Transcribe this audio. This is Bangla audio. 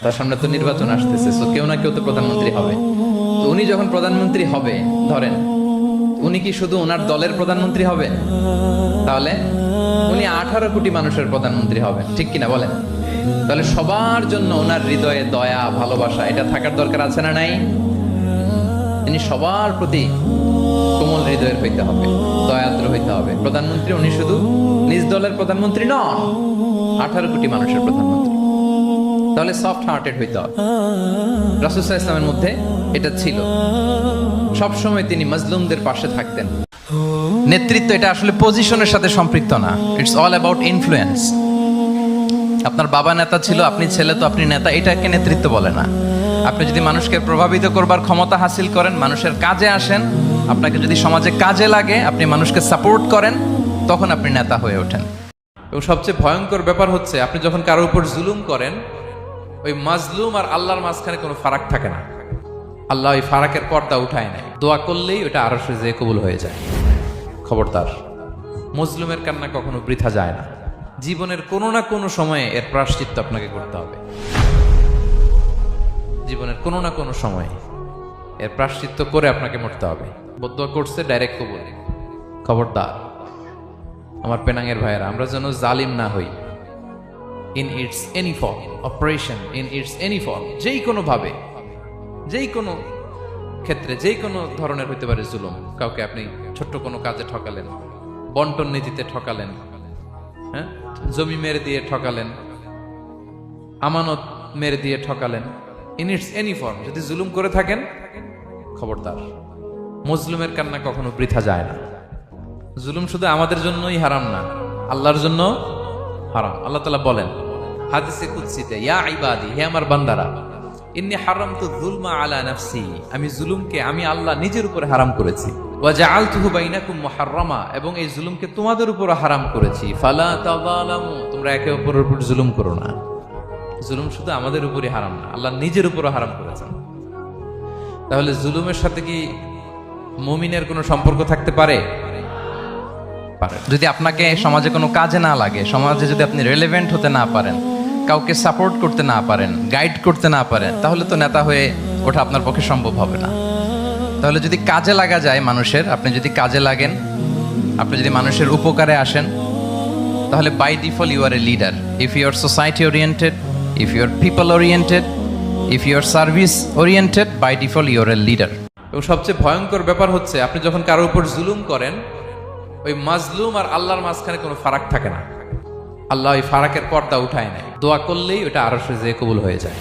তার সামনে তো নির্বাচন আসতেছে, সো কেউ না কেউ তো প্রধানমন্ত্রী হবে। তো উনি যখন প্রধানমন্ত্রী হবে, ধরেন উনি কি শুধু ওনার দলের প্রধানমন্ত্রী হবে? তাহলে উনি 18 কোটি মানুষের প্রধানমন্ত্রী হবেন, ঠিক কিনা বলেন? তাহলে সবার জন্য ওনার হৃদয়ে দয়া ভালোবাসা এটা থাকার দরকার আছে না নাই? তিনি সবার প্রতি কোমল হৃদয়ের হইতে হবে, দয়াদ্র হইতে হবে। প্রধানমন্ত্রী উনি শুধু নিজ দলের প্রধানমন্ত্রী নন, 18 কোটি মানুষের প্রধানমন্ত্রী। তাহলে সফট হার্টেড হইতে হবে। রাসূল সাল্লাল্লাহু আলাইহি ওয়াসাল্লামের মধ্যে এটা ছিল। সব সময় তিনি মাজলুমদের পাশে থাকতেন। নেতৃত্ব এটা আসলে পজিশনের সাথে সম্পৃক্ত না, ইটস অল অ্যাবাউট ইনফ্লুয়েন্স। আপনার বাবা নেতা ছিল, আপনি ছেলে তো আপনি নেতা, এটাকে নেতৃত্ব বলে না। আপনি যদি মানুষকে প্রভাবিত করবার ক্ষমতা হাসিল করেন, মানুষের কাজে আসেন, আপনাকে যদি সমাজে কাজে লাগে, আপনি মানুষকে সাপোর্ট করেন, তখন আপনি নেতা হয়ে ওঠেন। এবং সবচেয়ে ভয়ঙ্কর ব্যাপার হচ্ছে আপনি যখন কারোর উপর জুলুম করেন, ওই মাজলুম আর আল্লাহর মাঝখানে কোনো ফারাক থাকে না। আল্লাহ ওই ফারাকের পর্দা উঠায় নেয়, দোয়া করলেই ওটা আরশে যেয়ে কবুল হয়ে যায়। খবরদার, মজলুমের কান্না কখনো বৃথা যায় না। জীবনের কোনো না কোনো সময়ে এর প্রায়শ্চিত্ত আপনাকে করতে হবে। জীবনের কোনো না কোনো সময়ে এর প্রায়শ্চিত্ত করে আপনাকে মরতে হবে। বদদোয়া করছে, ডাইরেক্ট কবুল। খবরদার আমার পেনাঙ্গের ভাইয়েরা, আমরা যেন জালিম না হই। In it's any form, operation in it's any form, যেই কোনো ভাবে, যেই কোনো ক্ষেত্রে, যেই কোনো ধরনের হইতে পারে জুলুম। কাউকে আপনি ছোট্ট কোনো কাজে ঠকালেন, বন্টন নীতিতে ঠকালেন, হ্যাঁ, জমি মেরে দিয়ে ঠকালেন, আমানত মেরে দিয়ে ঠকালেন, ইন ইটস এনি ফর্ম যদি জুলুম করে থাকেন, খবরদার, মজলুমের কান্না কখনো বৃথা যায় না। জুলুম শুধু আমাদের জন্যই হারাম না, আল্লাহর জন্য হারাম। আল্লাহ তাআলা বলেন হাদিসে কুদসিতে, ইয়া ইবাদি, হে আমার বান্দারা, ইন্নী হারামতু যুলমা আলা নাফসি, আমি জুলুমকে আমি আল্লাহ নিজের উপরে হারাম করেছি। ওয়া জাআলতুহু বাইনাকুম মুহাররামা, এবং এই জুলুমকে তোমাদের উপর হারাম করেছি। ফালা তাযালামু, তোমরা একে অপরের উপর জুলুম করো না। জুলুম শুধু আমাদের উপরই হারাম না, আল্লাহ নিজের উপরও হারাম করেছেন। তাহলে জুলুমের সাথে কি মুমিনের কোনো সম্পর্ক থাকতে পারে? যদি আপনাকে সমাজে কোনো কাজে না লাগে, সমাজে যদি আপনি রেলেভেন্ট হতে না পারেন, কাউকে সাপোর্ট করতে না পারেন, গাইড করতে না পারেন, তাহলে তো নেতা হয়ে ওঠা আপনার পক্ষে সম্ভব হবে না। তাহলে যদি কাজে লাগা যায় মানুষের, আপনি যদি কাজে লাগেন, আপনি যদি মানুষের উপকারে আসেন, তাহলে by default you are a leader. If you are society oriented, if you are people oriented, if you are service oriented, by default you are a leader. এবং সবচেয়ে ভয়ঙ্কর ব্যাপার হচ্ছে আপনি যখন কারোর উপর জুলুম করেন, ওই মাজলুম আর আল্লাহর মাঝখানে কোনো ফারাক থাকে না। আল্লাহ ওই ফারাকের পর্দা উঠায় নেয়, দোয়া করলেই ওটা আরশে যেয়ে কবুল হয়ে যায়।